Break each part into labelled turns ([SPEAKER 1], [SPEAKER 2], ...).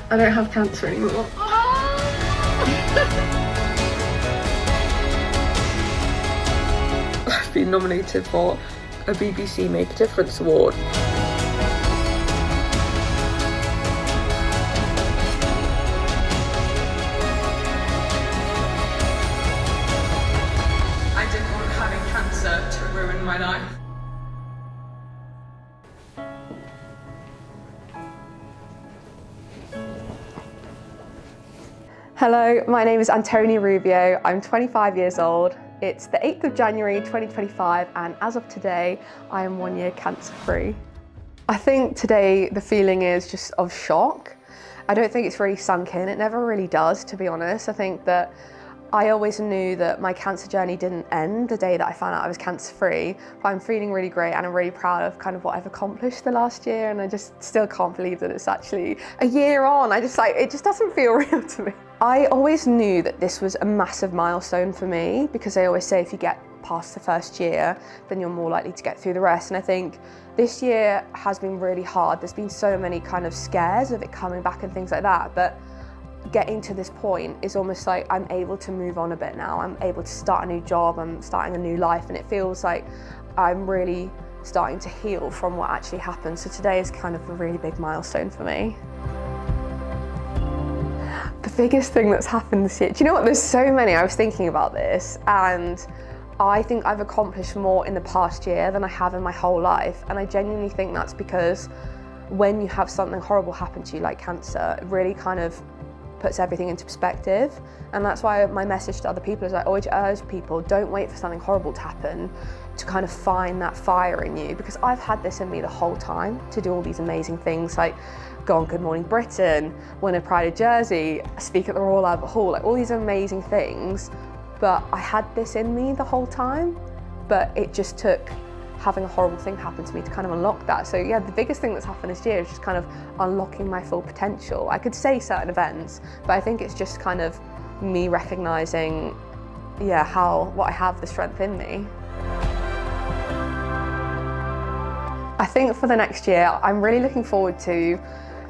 [SPEAKER 1] I don't have cancer anymore. I've been nominated for a BBC Make a Difference award. I didn't want having cancer to ruin my life.
[SPEAKER 2] Hello, my name is Antonia Rubio. I'm 25 years old. It's the 8th of January 2025, and as of today, I am 1 year cancer-free. I think today the feeling is just of shock. I don't think it's really sunk in. It never really does, to be honest. I think that I always knew that my cancer journey didn't end the day that I found out I was cancer-free, but I'm feeling really great and I'm really proud of kind of what I've accomplished the last year, and I just still can't believe that it's actually a year on. It just doesn't feel real to me. I always knew that this was a massive milestone for me, because they always say if you get past the first year, then you're more likely to get through the rest. And I think this year has been really hard. There's been so many kind of scares of it coming back and things like that, but getting to this point is almost like I'm able to move on a bit now. I'm able to start a new job, I'm starting a new life, and it feels like I'm really starting to heal from what actually happened. So today is kind of a really big milestone for me. The biggest thing that's happened this year, do you know what, there's so many. I was thinking about this, and I think I've accomplished more in the past year than I have in my whole life, and I genuinely think that's because when you have something horrible happen to you like cancer, it really kind of puts everything into perspective. And that's why my message to other people is I always urge people, don't wait for something horrible to happen to kind of find that fire in you, because I've had this in me the whole time to do all these amazing things, like go on Good Morning Britain, win a Pride of Jersey, speak at the Royal Albert Hall, like all these amazing things. But I had this in me the whole time, but it just took having a horrible thing happen to me to kind of unlock that. So yeah, the biggest thing that's happened this year is just kind of unlocking my full potential. I could say certain events, but I think it's just kind of me recognizing, what I have the strength in me. I think for the next year, I'm really looking forward to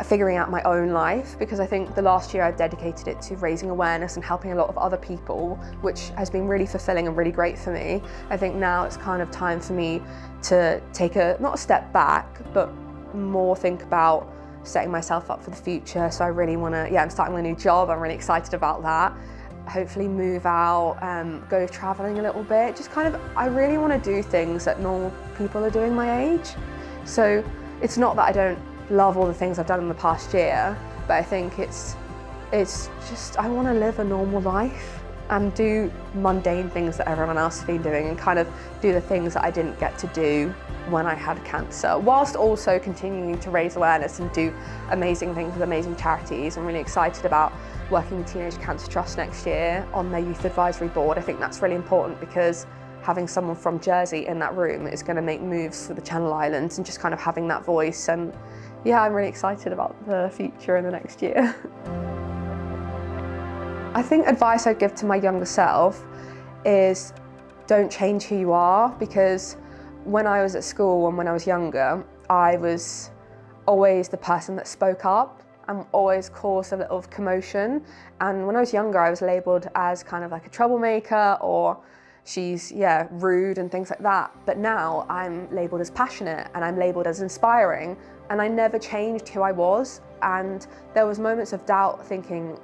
[SPEAKER 2] figuring out my own life, because I think the last year I've dedicated it to raising awareness and helping a lot of other people, which has been really fulfilling and really great for me. I think now it's kind of time for me to take not a step back, but more think about setting myself up for the future. So I really want to, I'm starting a new job. I'm really excited about that. Hopefully move out, go traveling a little bit. Just kind of, I really want to do things that normal people are doing my age. So it's not that I don't love all the things I've done in the past year, but I think it's just, I want to live a normal life and do mundane things that everyone else has been doing, and kind of do the things that I didn't get to do when I had cancer, whilst also continuing to raise awareness and do amazing things with amazing charities. I'm really excited about working with Teenage Cancer Trust next year on their youth advisory board. I think that's really important, because having someone from Jersey in that room is going to make moves for the Channel Islands, and just kind of having that voice. And yeah, I'm really excited about the future in the next year. I think advice I'd give to my younger self is don't change who you are, because when I was at school and when I was younger, I was always the person that spoke up and always caused a little commotion. And when I was younger, I was labelled as kind of like a troublemaker, or she's rude and things like that. But now I'm labelled as passionate, and I'm labelled as inspiring, and I never changed who I was. And there was moments of doubt, thinking,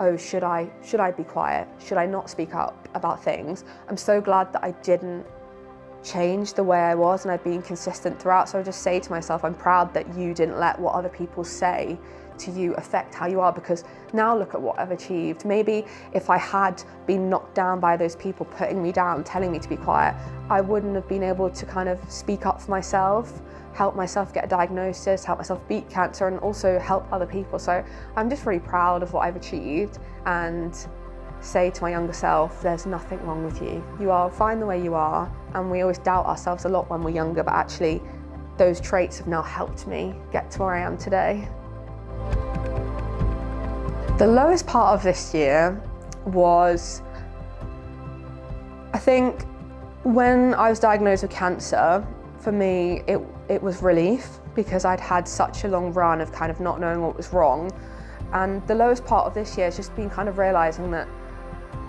[SPEAKER 2] oh, should I be quiet? Should I not speak up about things? I'm so glad that I didn't change the way I was, and I've been consistent throughout. So I just say to myself, I'm proud that you didn't let what other people say to you affect how you are, because now look at what I've achieved. Maybe if I had been knocked down by those people putting me down, telling me to be quiet, I wouldn't have been able to kind of speak up for myself, help myself get a diagnosis, help myself beat cancer, and also help other people. So I'm just really proud of what I've achieved, and say to my younger self, there's nothing wrong with you. You are fine the way you are. And we always doubt ourselves a lot when we're younger, but actually those traits have now helped me get to where I am today. The lowest part of this year was, I think, when I was diagnosed with cancer. For me, it was relief, because I'd had such a long run of kind of not knowing what was wrong. And the lowest part of this year has just been kind of realising that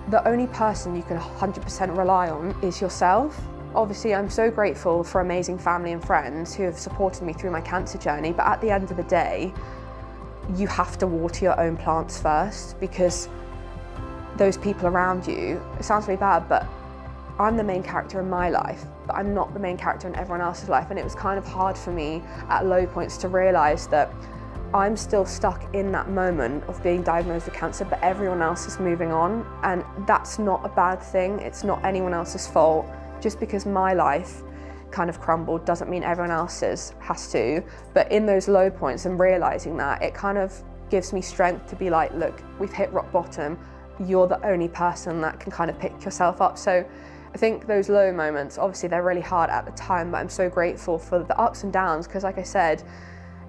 [SPEAKER 2] the only person you can 100% rely on is yourself. Obviously, I'm so grateful for amazing family and friends who have supported me through my cancer journey, but at the end of the day, you have to water your own plants first, because those people around you, it sounds really bad, but I'm the main character in my life, but I'm not the main character in everyone else's life. And it was kind of hard for me at low points to realise that I'm still stuck in that moment of being diagnosed with cancer, but everyone else is moving on. And that's not a bad thing. It's not anyone else's fault. Just because my life kind of crumbled doesn't mean everyone else's has to. But in those low points and realising that, it kind of gives me strength to be like, look, we've hit rock bottom. You're the only person that can kind of pick yourself up. So I think those low moments, obviously they're really hard at the time, but I'm so grateful for the ups and downs, because like I said,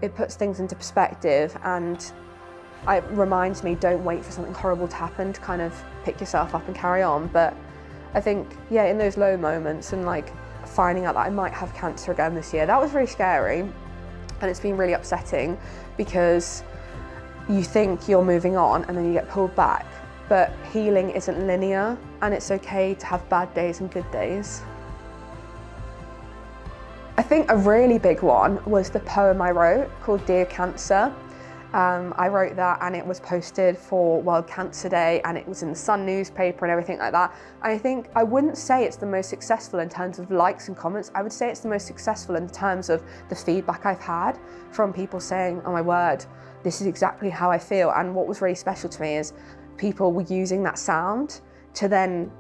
[SPEAKER 2] it puts things into perspective, and it reminds me, don't wait for something horrible to happen to kind of pick yourself up and carry on. But I think, yeah, in those low moments and like finding out that I might have cancer again this year, that was really scary, and it's been really upsetting, because you think you're moving on and then you get pulled back. But healing isn't linear, and it's okay to have bad days and good days. I think a really big one was the poem I wrote called Dear Cancer. I wrote that, and it was posted for World Cancer Day, and it was in the Sun newspaper and everything like that. I think I wouldn't say it's the most successful in terms of likes and comments. I would say it's the most successful in terms of the feedback I've had from people saying, oh my word, this is exactly how I feel. And what was really special to me is people were using that sound to then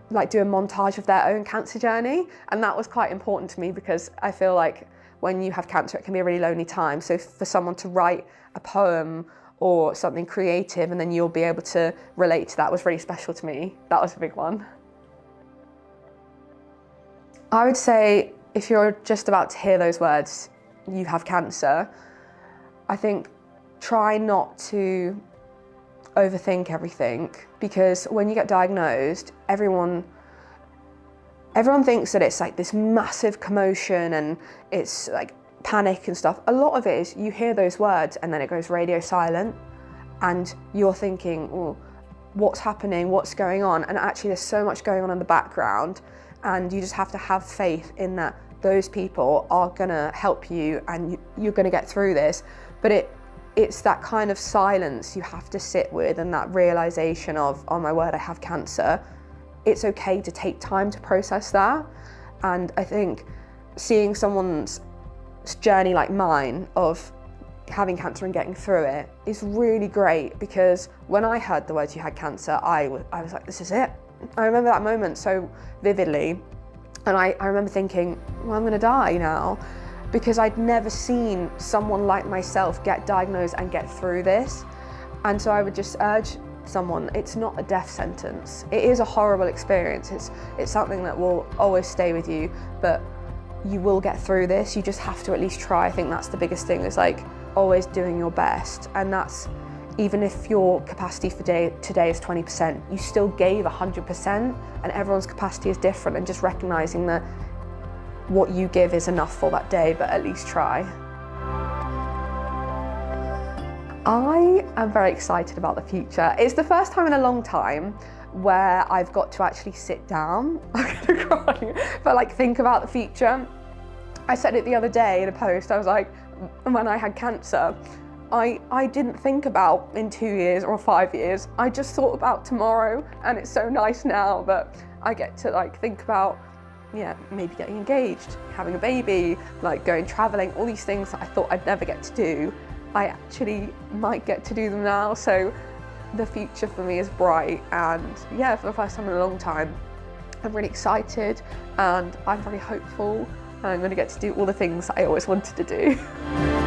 [SPEAKER 2] like do a montage of their own cancer journey. And that was quite important to me, because I feel like when you have cancer, it can be a really lonely time. So for someone to write a poem or something creative and then you'll be able to relate to that was really special to me. That was a big one. I would say if you're just about to hear those words, you have cancer, I think try not to overthink everything, because when you get diagnosed, everyone thinks that it's like this massive commotion and it's like panic and stuff. A lot of it is you hear those words and then it goes radio silent, and you're thinking, oh, what's happening, what's going on? And actually there's so much going on in the background, and you just have to have faith in that those people are gonna help you and you're gonna get through this. But it's that kind of silence you have to sit with, and that realization of, oh my word, I have cancer. It's okay to take time to process that. And I think seeing someone's journey like mine of having cancer and getting through it is really great, because when I heard the words you had cancer, I was like, this is it. I remember that moment so vividly, and I remember thinking, well, I'm gonna die now, because I'd never seen someone like myself get diagnosed and get through this. And so I would just urge someone, it's not a death sentence. It is a horrible experience. It's something that will always stay with you, but you will get through this. You just have to at least try. I think that's the biggest thing, is like always doing your best. And that's, even if your capacity for today is 20%, you still gave 100%, and everyone's capacity is different, and just recognizing that what you give is enough for that day, but at least try. I am very excited about the future. It's the first time in a long time where I've got to actually sit down, I'm gonna cry, but like think about the future. I said it the other day in a post, I was like, when I had cancer, I didn't think about in 2 years or 5 years, I just thought about tomorrow. And it's so nice now that I get to like think about, yeah, maybe getting engaged, having a baby, like going traveling, all these things that I thought I'd never get to do. I actually might get to do them now. So the future for me is bright, and yeah, for the first time in a long time, I'm really excited and I'm very hopeful, and I'm going to get to do all the things that I always wanted to do.